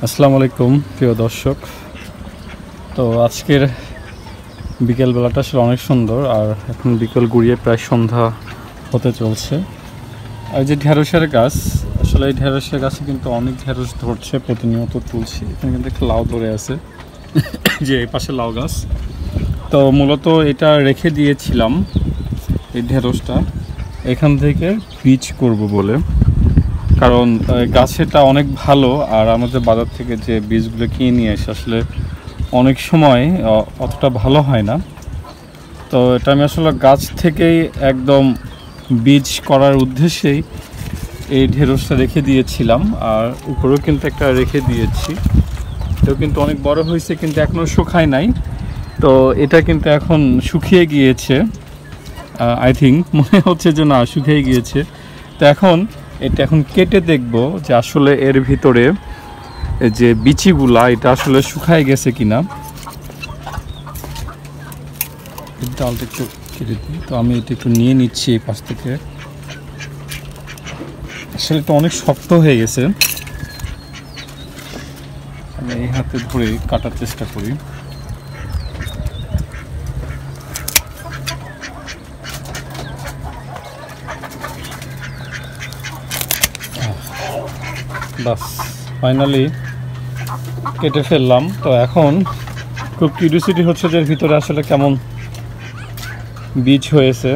আসসালামু আলাইকুম প্রিয় দর্শক। তো আজকের বিকেল বেলাটা আসলে অনেক সুন্দর, আর এখন বিকেল গড়িয়ে প্রায় সন্ধ্যা হতে চলছে। আর যে ঢেঁড়সের গাছ, আসলে এই ঢেঁড়সের গাছে কিন্তু অনেক ঢেঁড়স ধরছে, প্রতিনিয়ত তুলছি। এখানে কিন্তু একটা লাউ ধরে আছে, যে এই পাশে লাউ গাছ। তো মূলত এটা রেখে দিয়েছিলাম এই ঢেঁড়সটা এখান থেকে বীজ করব বলে, কারণ গাছেটা অনেক ভালো। আর আমাদের বাজার থেকে যে বীজগুলো কিনে নিয়ে আসে আসলে অনেক সময় অতটা ভালো হয় না। তো এটা আমি আসলে গাছ থেকেই একদম বীজ করার উদ্দেশ্যেই এই ঢেঁড়সটা রেখে দিয়েছিলাম। আর উপরেও কিন্তু একটা রেখে দিয়েছি, এটাও কিন্তু অনেক বড় হয়েছে, কিন্তু এখনও শুকায় নাই। তো এটা কিন্তু এখন শুকিয়ে গিয়েছে, আই থিঙ্ক, মনে হচ্ছে যে না, শুকিয়ে গিয়েছে। তো এটা এখন কেটে দেখব যে আসলে এর ভিতরে যে বিচিগুলা এটা আসলে শুকায় গেছে কিনা। ডালটা একটু কেটে দিই। তো আমি এটা একটু নিয়ে নিচ্ছি এই পাশ থেকে। আসলে এটা অনেক শক্ত হয়ে গেছে, আমি এই হাতে ধরে কাটার চেষ্টা করি। বাস, ফাইনালি কেটে ফেললাম। তো এখন খুব কিউরিওসিটি হচ্ছে যে এর ভিতরে আসলে কেমন বীজ হয়েছে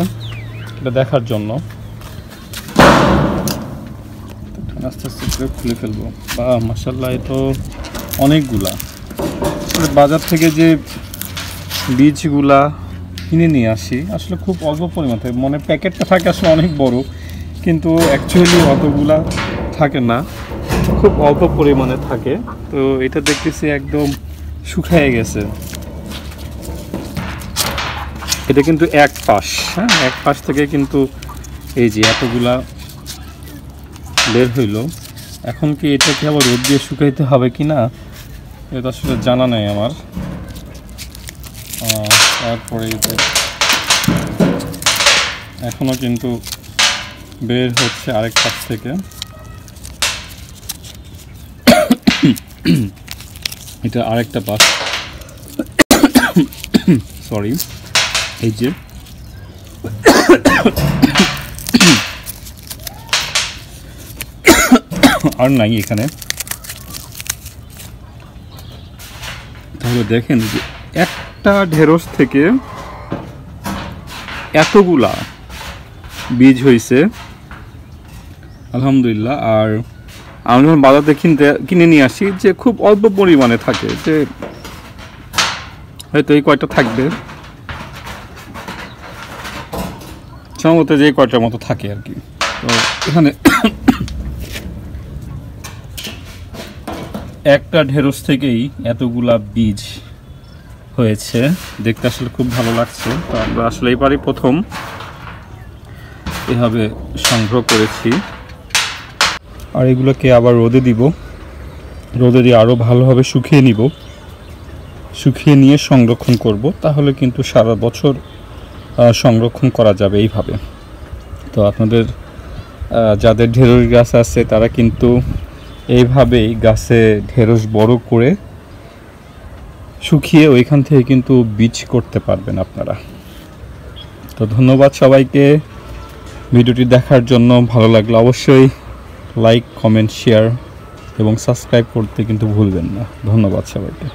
এটা দেখার জন্য। আস্তে আস্তে করে খুলে ফেলবো। বা মাশাআল্লাহ, এ তো অনেকগুলা। বাজার থেকে যে বীজগুলা কিনে নিয়ে আসি আসলে খুব অল্প পরিমাণ থাকে, মানে প্যাকেটটা থাকে আসলে অনেক বড়, কিন্তু অ্যাকচুয়ালি অতগুলা থাকে না, খুব অল্প পরিমাণে থাকে। তো এটা দেখতেছি একদম শুকিয়ে গেছে। এটা কিন্তু এক পাশ, হ্যাঁ, এক পাশ থেকে কিন্তু এই যে এতগুলা বের হইলো। এখন কি এটাকে আবার রোদ দিয়ে শুকাইতে হবে কি না এটা আসলে জানা নেই আমার। তারপরে এখনও কিন্তু বের হচ্ছে আরেক পাশ থেকে। এটা আরেকটা পাশ, সরি, এই যে আর নাই এখানে। তাহলে দেখেন যে একটা ঢেঁড়স থেকে এতগুলা বীজ হয়েছে, আলহামদুলিল্লাহ। আর আমি যখন বাজারে কিনে নিয়ে আসি যে খুব অল্প পরিমাণে থাকে, যে হয়তো এই কয়টা থাকবে, সম্ভবত যে কয়টার মতো থাকে আর কি। তো এখানে একটা ঢেঁড়স থেকেই এতগুলা বীজ হয়েছে, দেখতে আসলে খুব ভালো লাগছে। তো আমরা আসলে এবারই প্রথম এভাবে সংগ্রহ করেছি। আর এগুলোকে আবার রোদে দিব, রোদে দিয়ে আরও ভালোভাবে শুকিয়ে নিব, শুকিয়ে নিয়ে সংরক্ষণ করব। তাহলে কিন্তু সারা বছর সংরক্ষণ করা যাবে এইভাবে। তো আপনাদের যাদের ঢেঁড়স গাছ আছে তারা কিন্তু এইভাবেই গাছে ঢেঁড়স বড় করে শুকিয়ে ওইখান থেকে কিন্তু বীজ করতে পারবেন আপনারা। তো ধন্যবাদ সবাইকে ভিডিওটি দেখার জন্য। ভালো লাগলে অবশ্যই লাইক, কমেন্ট, শেয়ার এবং সাবস্ক্রাইব করতে কিন্তু ভুলবেন না। ধন্যবাদ সবাইকে।